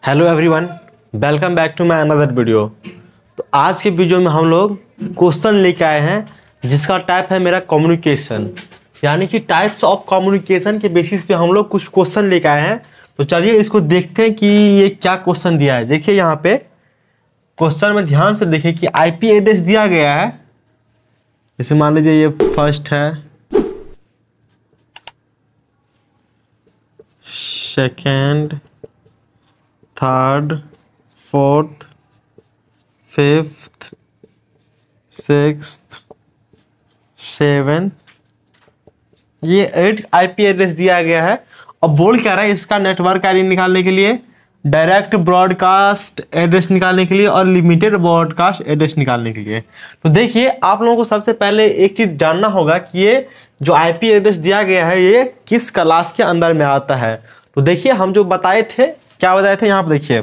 Hello everyone, welcome back to my another video. तो आज के वीडियो में हम लोग क्वेश्चन लेके आए हैं जिसका टाइप है मेरा कम्युनिकेशन, यानी कि टाइप्स ऑफ कम्युनिकेशन के बेसिस पे हम लोग कुछ क्वेश्चन लेके आए हैं। तो चलिए इसको देखते हैं कि ये क्या क्वेश्चन दिया है। देखिए यहाँ पे क्वेश्चन में ध्यान से देखिए कि आईपी एड्रेस दिया गया है। जैसे मान लीजिए ये फर्स्ट है, second, third, fourth, fifth, sixth, seventh, ये 8 आईपी एड्रेस दिया गया है। अब बोल क्या रहा है, इसका नेटवर्क आईडी निकालने के लिए, डायरेक्ट ब्रॉडकास्ट एड्रेस निकालने के लिए और लिमिटेड ब्रॉडकास्ट एड्रेस निकालने के लिए। तो देखिए आप लोगों को सबसे पहले एक चीज जानना होगा कि ये जो आईपी एड्रेस दिया गया है ये किस क्लास के अंदर में आता है। तो देखिए हम जो बताए थे, क्या बताए थे, यहाँ पर देखिए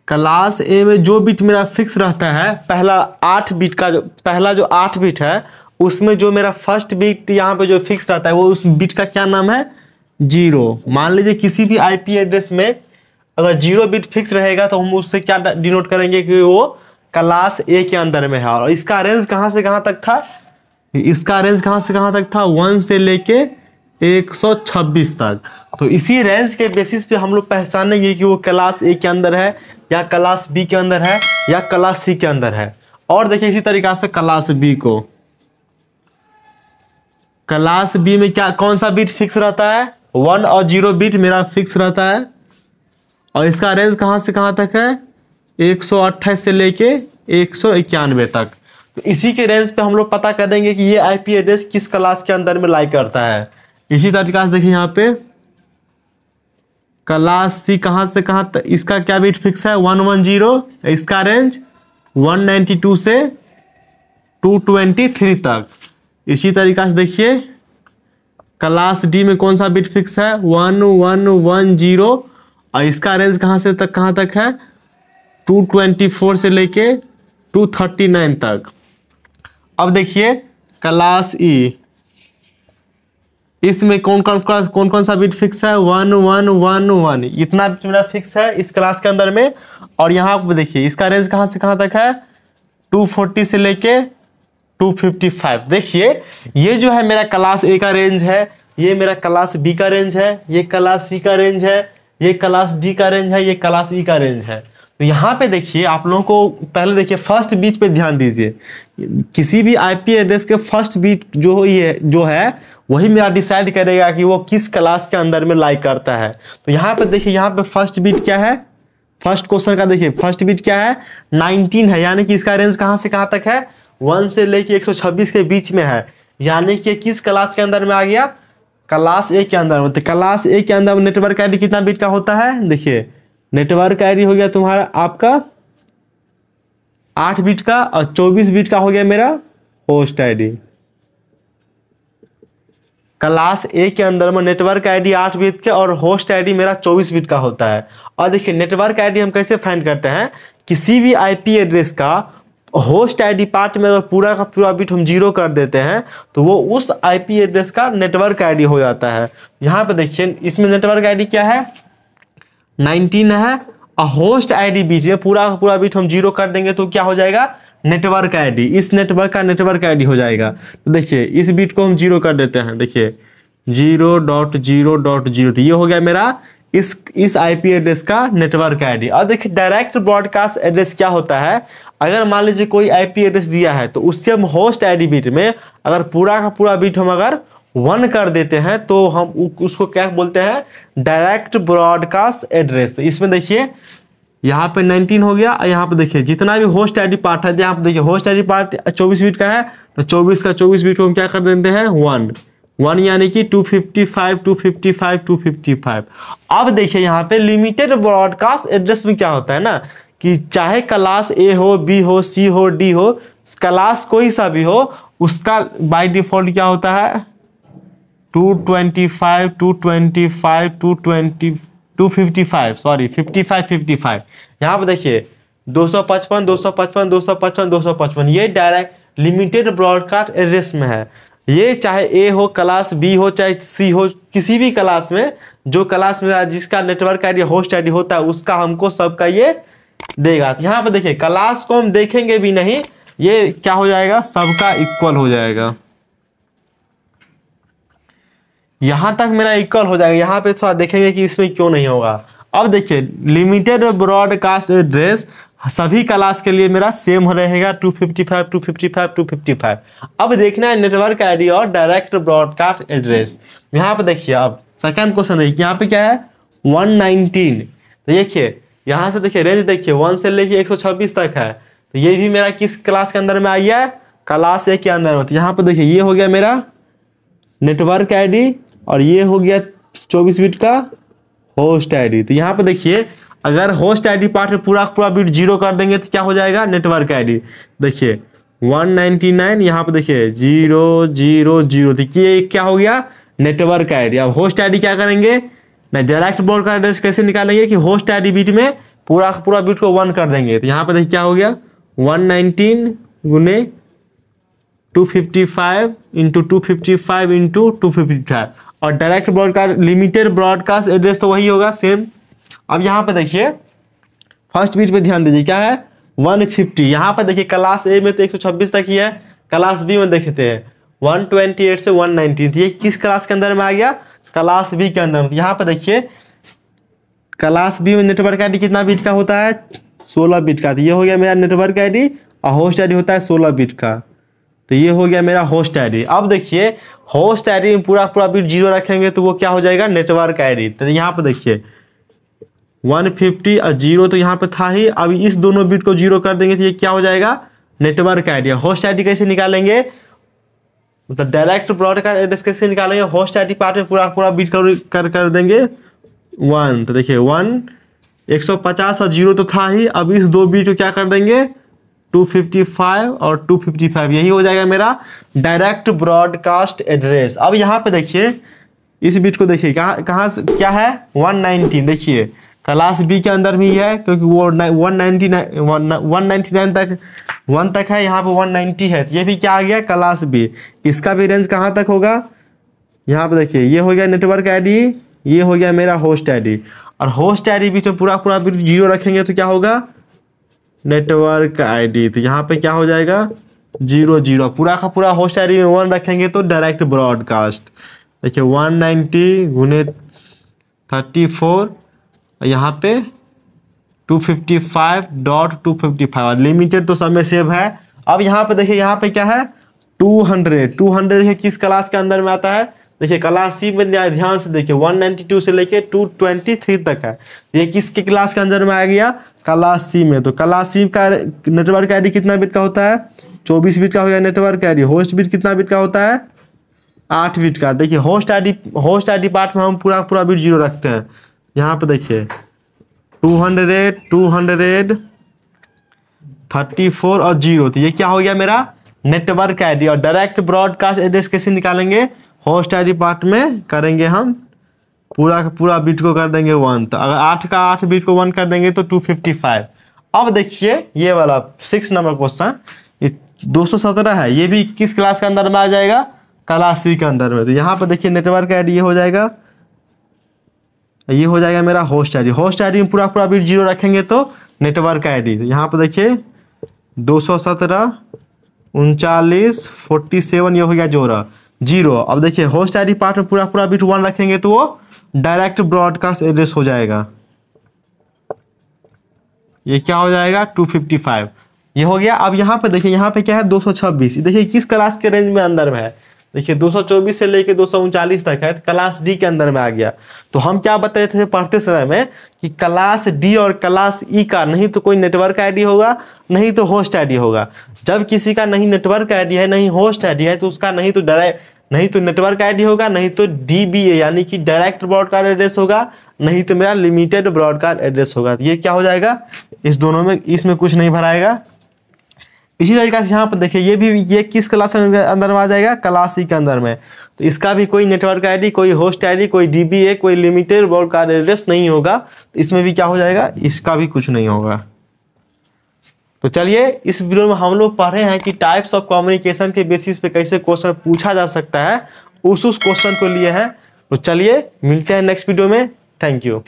क्लास ए में जो बिट मेरा फिक्स रहता है, पहला 8 बिट का पहला जो 8 बिट है उसमें जो मेरा फर्स्ट बिट यहाँ पे जो फिक्स रहता है वो उस बिट का क्या नाम है, 0। मान लीजिए किसी भी आईपी एड्रेस में अगर 0 बिट फिक्स रहेगा तो हम उससे क्या डिनोट करेंगे कि वो क्लास ए के अंदर में है। और इसका रेंज कहाँ से कहाँ तक था, इसका रेंज कहाँ से कहाँ तक था, 1 से लेके 126 तक। तो इसी रेंज के बेसिस पे हम लोग पहचानेंगे कि वो क्लास ए के अंदर है या क्लास बी के अंदर है या क्लास सी के अंदर है। और देखिए इसी तरीका से क्लास बी को, क्लास बी में क्या कौन सा बिट फिक्स रहता है, 1 और 0 बिट मेरा फिक्स रहता है। और इसका रेंज कहाँ से कहाँ तक है, 128 से लेके 191 तक। तो इसी के रेंज पे हम लोग पता कर देंगे कि ये आईपी एड्रेस किस क्लास के अंदर में लाई करता है। इसी तरीका से देखिए यहाँ पे क्लास सी कहाँ से कहाँ तक, इसका क्या बिट फिक्स है, 110, इसका रेंज 192 से 223 तक। इसी तरीका से देखिए क्लास डी में कौन सा बिट फिक्स है, 1110, और इसका रेंज कहाँ से तक कहाँ तक है, 224 से लेके 239 तक। अब देखिए क्लास ई, इसमें कौन कौन सा बिट फिक्स है, 1111, इतना बिट मेरा फिक्स है इस क्लास के अंदर में। और यहाँ पे देखिए इसका रेंज कहाँ से कहाँ तक है, 240 से लेके 255। देखिए ये जो है मेरा क्लास ए का रेंज है, ये मेरा क्लास बी का रेंज है, ये क्लास सी का रेंज है, ये क्लास डी का रेंज है, ये क्लास ई का रेंज है। तो यहाँ पे देखिए आप लोगों को पहले देखिए फर्स्ट बीट पे ध्यान दीजिए। किसी भी आईपी एड्रेस के फर्स्ट बीट जो है वही मेरा डिसाइड करेगा कि वो किस क्लास के अंदर में लाई करता है। तो यहाँ पे देखिए यहाँ पे फर्स्ट बीट क्या है, फर्स्ट क्वेश्चन का देखिए फर्स्ट बीट क्या है, 19 है, यानी कि इसका रेंज कहाँ से कहाँ तक है, 1 से लेके 126 के बीच में है, यानी कि किस क्लास के अंदर में आ गया, क्लास ए के अंदर में। तो क्लास ए के अंदर नेटवर्क आईडी कितना बिट का होता है, देखिए नेटवर्क आईडी हो गया तुम्हारा आपका 8 बिट का और 24 बिट का हो गया मेरा होस्ट आईडी। क्लास ए के अंदर में नेटवर्क आईडी 8 बिट के और होस्ट आईडी मेरा 24 बिट का होता है। और देखिए नेटवर्क आईडी हम कैसे फाइंड करते हैं, किसी भी आईपी एड्रेस का होस्ट आईडी पार्ट में अगर पूरा का पूरा बिट हम 0 कर देते हैं तो वो उस आईपी एड्रेस का नेटवर्क आईडी हो जाता है। यहाँ पे देखिए इसमें नेटवर्क आईडी क्या है, 19 है, और होस्ट आईडी बीच में पूरा का पूरा बिट हम 0 कर देंगे तो क्या हो जाएगा, नेटवर्क आईडी, इस नेटवर्क का नेटवर्क आईडी हो जाएगा। तो देखिए इस बिट को हम 0 कर देते हैं, देखिए 0.0.0, तो ये हो गया मेरा इस आईपी एड्रेस का नेटवर्क आईडी। और देखिए डायरेक्ट ब्रॉडकास्ट एड्रेस क्या होता है, अगर मान लीजिए कोई आईपी एड्रेस दिया है तो उसके हम होस्ट आईडी बिट में अगर पूरा का पूरा बिट हम अगर 1 कर देते हैं तो हम उसको क्या बोलते हैं, डायरेक्ट ब्रॉडकास्ट एड्रेस। तो इसमें देखिए यहाँ पे 19 हो गया, और यहाँ पे देखिए जितना भी होस्ट आईडी पार्ट है, यहाँ पे देखिए होस्ट आईडी पार्ट 24 बिट का है, तो 24 का 24 बिट को हम क्या कर देते हैं, 1 यानी कि 255। अब देखिए यहाँ पे लिमिटेड ब्रॉडकास्ट एड्रेस में क्या होता है ना, कि चाहे क्लास ए हो, बी हो, सी हो, डी हो, क्लास कोई सा भी हो, उसका बाय डिफॉल्ट क्या होता है, 225, 255, सॉरी 55। यहाँ पे देखिए 255, ये डायरेक्ट लिमिटेड ब्रॉडकास्ट एड्रेस में है। ये चाहे ए हो, क्लास बी हो, चाहे सी हो, किसी भी क्लास में जो क्लास में जिसका नेटवर्क आईडी होस्ट आईडी होता है उसका हमको सबका ये देगा। यहाँ पे देखिए क्लास को हम देखेंगे भी नहीं, ये क्या हो जाएगा, सबका इक्वल हो जाएगा। यहां तक मेरा इक्वल हो जाएगा। यहाँ पे थोड़ा देखेंगे कि इसमें क्यों नहीं होगा। अब देखिए लिमिटेड ब्रॉडकास्ट एड्रेस सभी क्लास के लिए मेरा सेम रहेगा 255 255 255। अब देखना है नेटवर्क आईडी और डायरेक्ट ब्रॉडकास्ट एड्रेस। यहाँ पे देखिए अब सेकंड क्वेश्चन देखिए, यहाँ पे क्या है 119। तो देखिए यहाँ से देखिए रेंज देखिए 1 से लेके 126 तक है। तो ये भी मेरा किस क्लास के अंदर में आ गया है, क्लास ए के अंदर में। तो यहाँ पे देखिए ये हो गया मेरा नेटवर्क आईडी और ये हो गया 24 बिट का होस्ट आईडी। तो यहाँ पे देखिए अगर होस्ट आईडी पार्ट में पूरा पूरा बिट 0 कर देंगे तो क्या हो जाएगा, नेटवर्क आईडी। देखिए 199, यहाँ पे देखिए 000। देखिए क्या हो गया, नेटवर्क आईडी। अब होस्ट आईडी क्या करेंगे, नहीं डायरेक्ट ब्रॉडकास्ट एड्रेस कैसे निकालेंगे कि होस्ट आईडी बिट में पूरा पूरा बिट को 1 कर देंगे। तो यहाँ पे देखिए क्या हो गया 119 गुने 255 इंटू 255 इंटू 255। और direct broadcast limited broadcast address तो वही होगा सेम। अब यहाँ पे देखिए फर्स्ट बिट पे ध्यान दीजिए क्या है 150। यहाँ पे देखिए क्लास ए में तो 126 तक ही है, क्लास बी में देखते हैं 128 से 119। ये किस क्लास के अंदर में आ गया, क्लास बी के अंदर में। यहाँ पे देखिए क्लास बी में नेटवर्क आईडी कितना बिट का होता है, 16 बिट का। तो ये हो गया मेरा नेटवर्क आईडी और होस्ट आईडी होता है 16 बिट का। तो ये हो गया मेरा होस्ट आईडी। अब देखिए होस्ट आईडी में पूरा पूरा बिट 0 रखेंगे तो वो क्या हो जाएगा, नेटवर्क आईडी। तो यहाँ पे देखिए 150 और 0 तो यहाँ पे था ही। अब इस दोनों बिट को 0 कर देंगे तो ये क्या हो जाएगा, नेटवर्क आईडी। होस्ट आईडी कैसे निकालेंगे, मतलब डायरेक्ट ब्रॉडकास्ट एड्रेस कैसे निकालेंगे, होस्ट आईडी पार्ट में पूरा पूरा बिट कर देंगे 1। तो देखिए 1 150 और 0 तो था ही। अब इस दो बिट को क्या कर देंगे 255 और 255। यही हो जाएगा मेरा डायरेक्ट ब्रॉडकास्ट एड्रेस। अब यहाँ पे देखिए इस बिट को देखिए कहाँ से क्या है 119। देखिए क्लास बी के अंदर भी है क्योंकि वो 199 तक 1 तक है, यहाँ पे 190 है। तो ये भी क्या आ गया क्लास बी। इसका भी रेंज कहाँ तक होगा, यहाँ पे देखिए ये हो गया नेटवर्क आईडी, ये हो गया मेरा होस्ट आईडी। और होस्ट आईडी बीच में पूरा पूरा बिट 0 रखेंगे तो क्या होगा, नेटवर्क आईडी। तो यहाँ पे क्या हो जाएगा 00। पूरा का पूरा होस्ट आईडी में 1 रखेंगे तो डायरेक्ट ब्रॉडकास्ट। देखिए 190 गुने 34 यहाँ पे 255.255। लिमिटेड तो सब में सेव है। अब यहाँ पे देखिए यहाँ पे क्या है 200 देखिए किस क्लास के अंदर में आता है, देखिए क्लास सी में ध्यान से देखिए 192 से लेके 223 तक है। ये किसके क्लास के अंदर में आ गया, क्लास सी में। तो क्लास सी का नेटवर्क आईडी कितना बिट का होता है, 24 बिट का हो गया नेटवर्क आईडी। होस्ट बिट कितना बिट का होता है, 8 बिट का। देखिए होस्ट आईडी पार्ट में हम पूरा पूरा बिट 0 रखते हैं। यहाँ पे देखिए 200 234 और 0। तो ये क्या हो गया मेरा नेटवर्क आईडी। और डायरेक्ट ब्रॉडकास्ट एड्रेस कैसे निकालेंगे, होस्ट आईडी पार्ट में करेंगे हम पूरा का पूरा बिट को कर देंगे 1। तो अगर 8 का 8 बिट को 1 कर देंगे तो 255। अब देखिए ये वाला 6 नंबर क्वेश्चन 217 है, ये भी किस क्लास के अंदर में आ जाएगा, क्लास सी के अंदर में। तो यहाँ पर देखिए नेटवर्क आईडी ये हो जाएगा, ये हो जाएगा मेरा होस्ट आईडी। होस्ट आईडी में पूरा पूरा बिट 0 रखेंगे तो नेटवर्क आईडी। तो यहाँ पर देखिए 217 39 47 ये हो गया 0। अब देखिए होस्ट आईडी पार्ट में पूरा पूरा बिट 1 रखेंगे तो वो डायरेक्ट ब्रॉडकास्ट एड्रेस हो जाएगा। ये क्या हो जाएगा 255 ये हो गया। अब यहाँ पे देखिए यहाँ पे क्या है 226। देखिए किस क्लास के रेंज में अंदर में है, देखिए 224 से लेके 239 तक है, क्लास डी के अंदर में आ गया। तो हम क्या बताए थे पढ़ते समय में कि क्लास डी और क्लास ई का नहीं तो कोई नेटवर्क आईडी होगा नहीं तो होस्ट आईडी होगा। जब किसी का नहीं नेटवर्क आईडी है नहीं होस्ट आईडी है तो उसका नहीं तो नेटवर्क आईडी होगा नहीं तो डीबीए यानी कि डायरेक्ट ब्रॉडकास्ट एड्रेस होगा नहीं तो मेरा लिमिटेड ब्रॉडकास्ट एड्रेस होगा। तो ये क्या हो जाएगा, इस दोनों में इसमें कुछ नहीं भराएगा। इसी तरीके से यहाँ पर देखिए ये किस क्लास के अंदर में आ जाएगा, क्लास सी के अंदर में। तो इसका भी कोई नेटवर्क आईडी कोई होस्ट आईडी कोई डीबीए कोई लिमिटेड ब्रॉडकास्ट एड्रेस नहीं होगा। तो इसमें भी क्या हो जाएगा, इसका भी कुछ नहीं होगा। तो चलिए इस वीडियो में हम लोग पढ़े हैं कि टाइप्स ऑफ कम्युनिकेशन के बेसिस पे कैसे क्वेश्चन पूछा जा सकता है। उस क्वेश्चन को लिए हैं तो चलिए मिलते हैं नेक्स्ट वीडियो में। Thank you.